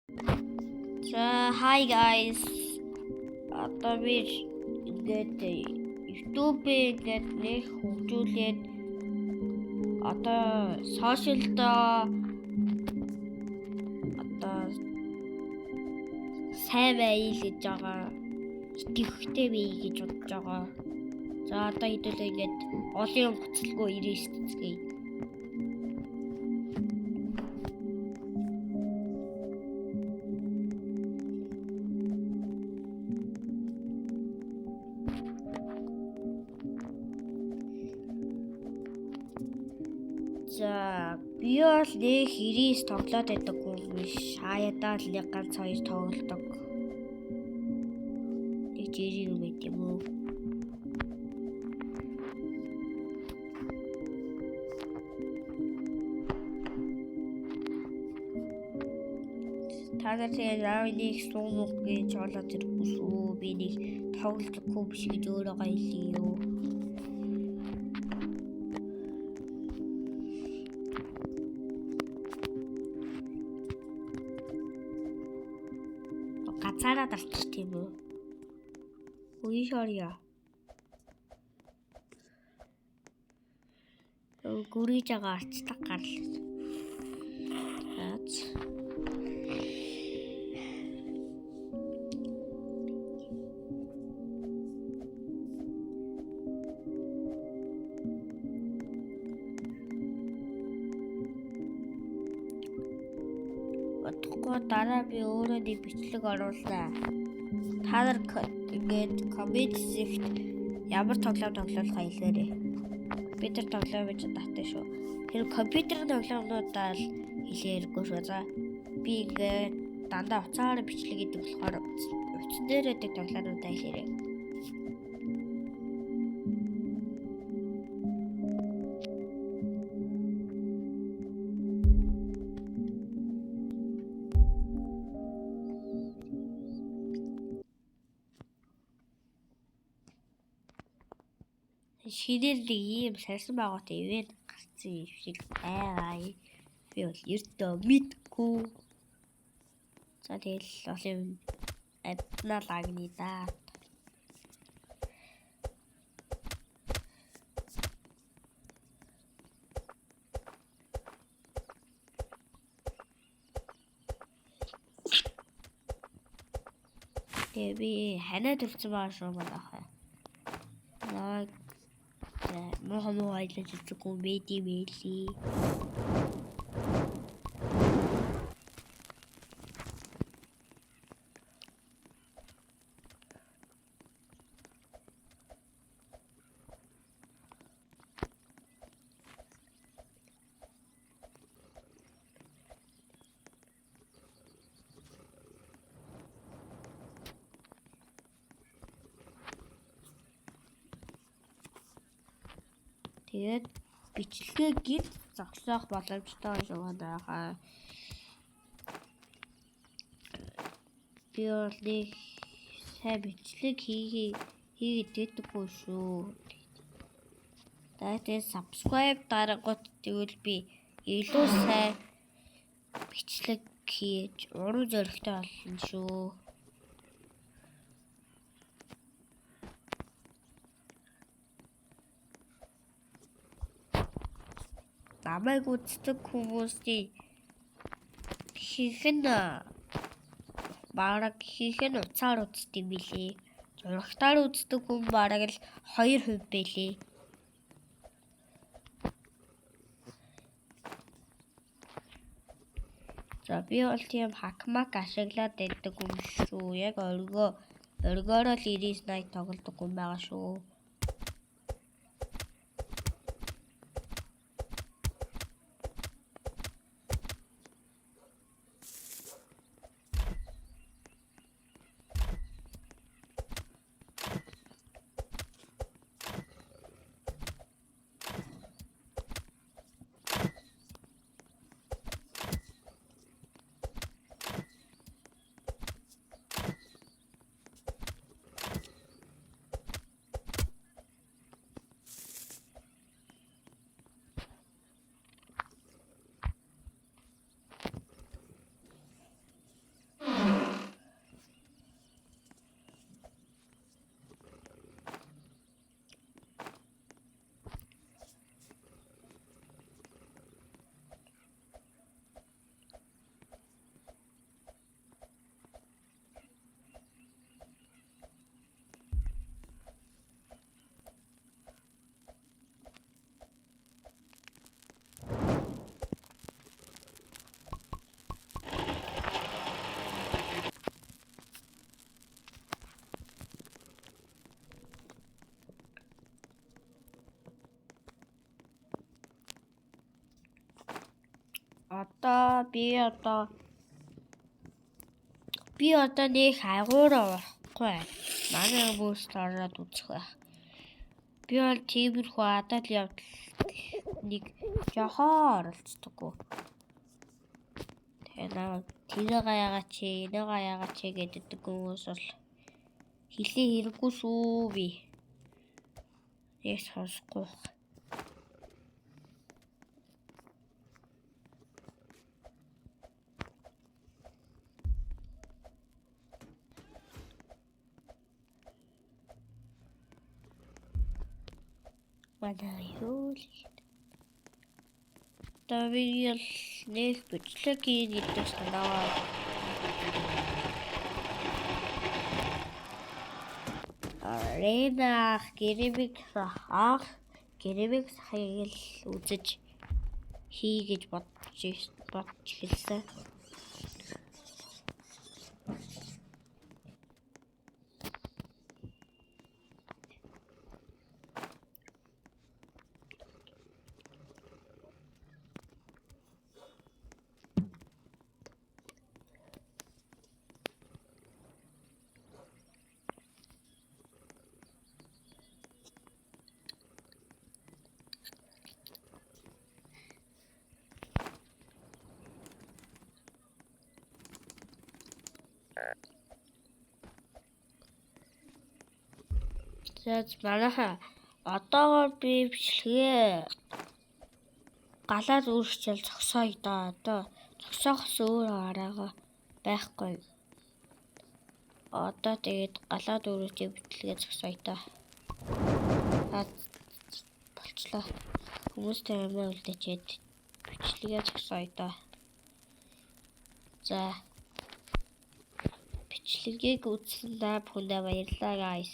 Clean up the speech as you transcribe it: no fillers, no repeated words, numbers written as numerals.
За hi guys. Одоо би ингээд YouTube-ийг ингээд нэг хөгжүүлээд одоо сошиалдоо одоо сайн байл гэж байгаа. Итгэвчтэй бий гэж бодож байгаа. За одоо хэдүүлээ ингээд олон гоцлогоо 99 цэцгээ. За би бол нэг 99 тоглоод байдаг юм биш. Хаяадаа л нэг ганц хоёр тоглодог. Нэг жирийн юм байт юм уу? Та нар тэгээ нэг сумог гэж болоод ирсэн. Би нэг тоглохгүй биш гэж өөрөө хэлээ юу. Гацаараа дарчих тийм үү? Үгүй шорья. Гүрийж байгаа арчдаг гарал. Аач. Одохгүй дараа би өөрөө нэг бичлэг оруулаа. Та нар ингээд коммент хийхэд ямар тоглоом тоглох хэлээрэй. Би тэр тоглоом гэж татсан шүү. Тэр компьютерийн тоглоомнуудаа л хэлээргүй шүү. За би ингээд дандаа уцаар бичлэг гэдэг болохоор утас дээр байдаг тоглоомнуудаа хэлээрэй. Шинээр нэг ийм сарсан байгаатай ивент гарцсан юм шиг байгаа. Би бол ердөө мэдгүй. За тэгэл олон аднаа лагны да. Тэгээ би ханаад үлдсэн байгаа шүү манайхаа. Муу айлж үзэхгүй мэдээ мэлий. Тэгээд бичлэгээ гид зогсоох боломжтой байгаа. Би бол нэг сайн бичлэг хийгээд байдаггүй шүү. Тэгээд subscribe дараагууд тэгвэл би илүү сайн бичлэг хийж уран зоригтой болно шүү. Намайг үздэг хүмүүсийн хийх нь уцаар үздэг юм билээ. Зурагтаар үздэг хүн бараг л 2% байлээ. За би бол тийм хакмак ашиглаад байдаг юм шүү. Яг оргиороо л 99 тоглодог юм байгаа шүү. би одоо нэг агуур орохгүй. Манай хүмүүст ороод үзэх байх. Би бол тиймэрхүү адал явдал нэг жохоо оролцдоггүй. Тэгээ тэнийг яагаад чи гэдэг хүмүүс бол хэлээ хэрэггүй шүү би. Яг сонсохгүй. Манай юу л тавиал нэг бичлэг хийгээд санаа. Арена гэрэмиг хаял үзэж хийгэж бодож хэлсэн. Тэгээс манайхаа одоогоор би бичлэгээ галаад өөрчлөл зогсооё доо. Одоо зогсоохос өөр арга байхгүй. Одоо тэгээд галаад өөрчлөлт бичлэгээ зогсооё доо. Болчлоо. Хүмүүстэй амиа үлдээчээд бичлэгээ зогсооё доо. За бичлэгийг үзсэн та бүхэндээ баярлалаа guys.